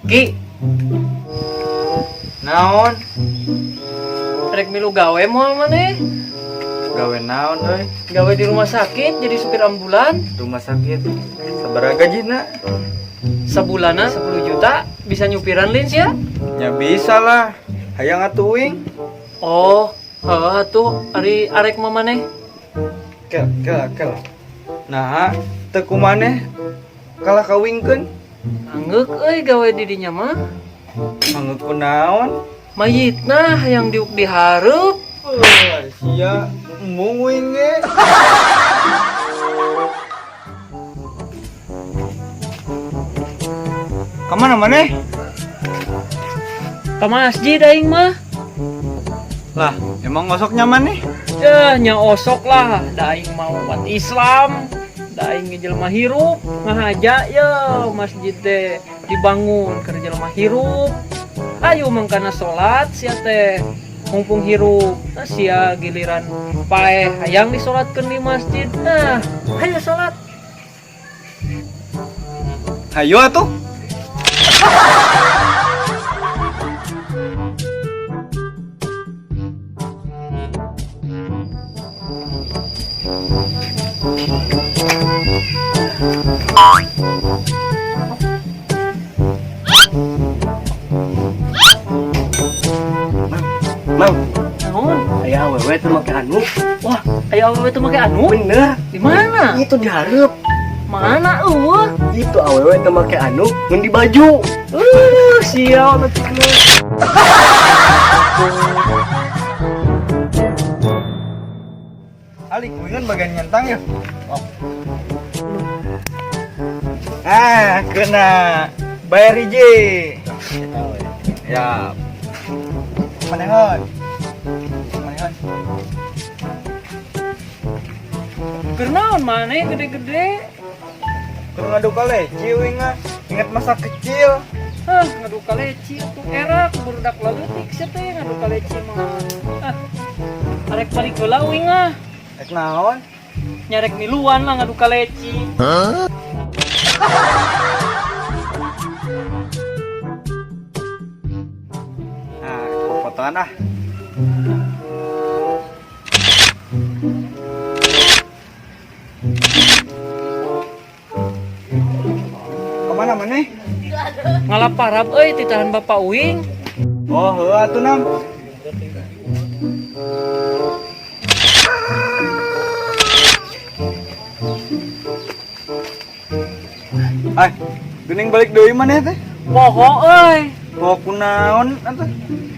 Ki, Naon? rek milu gawe moal maneh. Gawe naon euy? Gawe di rumah sakit jadi supir ambulan. Rumah sakit. Sabaraha gajina? Sebulana 10 juta bisa nyupiran lins ya? Ya bisa lah. Hayang atuh uing. Oh, atuh ari arek mah maneh. Kel. Nah, teu kumaneh kalah kawingkeun. Angeuk euy gawe di dinya mah. Manggeuk kunaon? Mayitna hayang diuk dihareup. Sia mung uing ge. Kamana maneh? Ka masjid aing mah. Lah, emang ngosok nyaman nih? Nya osok lah, da aing mah umat Islam. Da aing jelema hirup, ngahaja ya masjid teh dibangun keur jelema hirup. Ayo mangkana salat sia teh mumpung hirup. Sia giliran paeh hayang disolatkeun di masjid. Hayu salat. Hayo atuh. Mang, Naon? aya awewe teu make anu. Wah, aya awewe teh make anu? Bener, Di mana? itu dihareup. Mana eueuh? Itu awewe teu make anu ngeun di baju. Sial letikna. Ali, kuingan bagian nyentang ya? Oh. Kena. Bayar hiji. Ya. Manehon. Keur naon maneh gede-gede? Keur ngadu kaleci uing mah. Ingat masa kecil. Ngadu kaleci tuh erak budak leutik sia teh ngadu kaleci mah. Arek balik heula uing ah. Ek naon? Nyarek miluan lah ngadu kaleci. Nah, fotoan ah. Kemana maneh? Ngalaparap euy titahan Bapak Uing. Oh, heuh atuh nam. Ay, geuning balik deui maneh teh. Poho euy. Oh, kunaon atuh?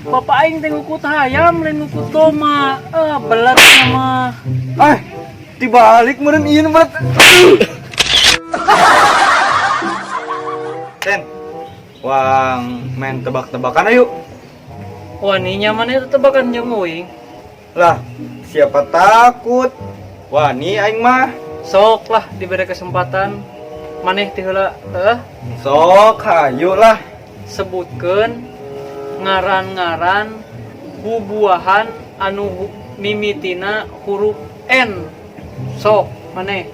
Bapak aing teh ngukut hayam lain ngukut toma. Belet mah. Ay, dibalik meureun ieu berat. Ten. Wang main tebak-tebakan ayo. Wah, ni nyaman itu tebakan jeung Uing. Lah, siapa takut? Wah, ni aing mah. Sok lah diberi kesempatan. Maneh ti heula Sok, hayu lah. sebutkeun ngaran-ngaran bubuahan anu mimitina huruf N. Sok maneh.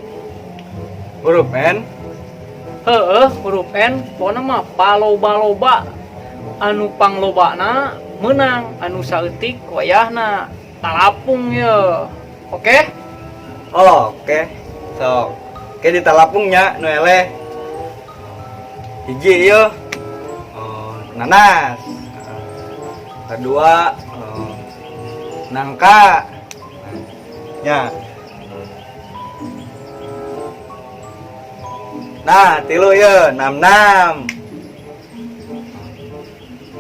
Huruf N. Huruf N pokona mah paloba-loba anu panglobana menang, anu saeutik wayahna talapung ya. Oke? Oke. Sok. Oke di talapungnya nu eleh. Hiji ieu. Nanas. Kedua nangka. Ya. Nah, tilu ya, nam.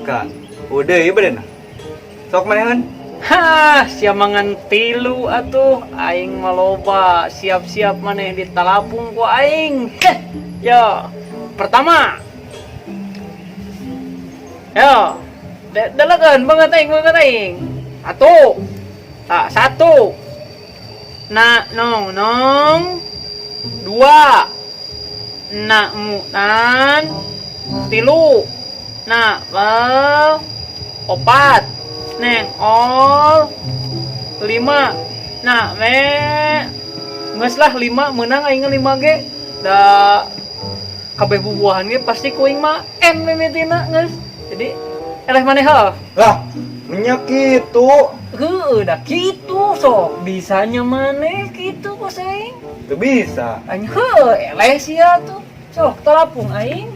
Kak, udah ieu bener. Sok manehan. Sia mangan tilu atuh aing maloba, siap-siap maneh di talapung ku aing. Yo, pertama. Yo, dalagan banget aing. Satu. Nong. Dua. Mutan. Tilu. Opat. Neng ol 5. Geus lah 5 menang aing 5 ge. Da kabeh bubuahan ge pasti kuing mah mimitina geus. Jadi eleh maneh heuh. Lah, menyak itu. Heuh, da kitu sok bisanya maneh kitu bos aing. Tuh bisa. Aing heuh eleh sia tuh. Sok talapung aing.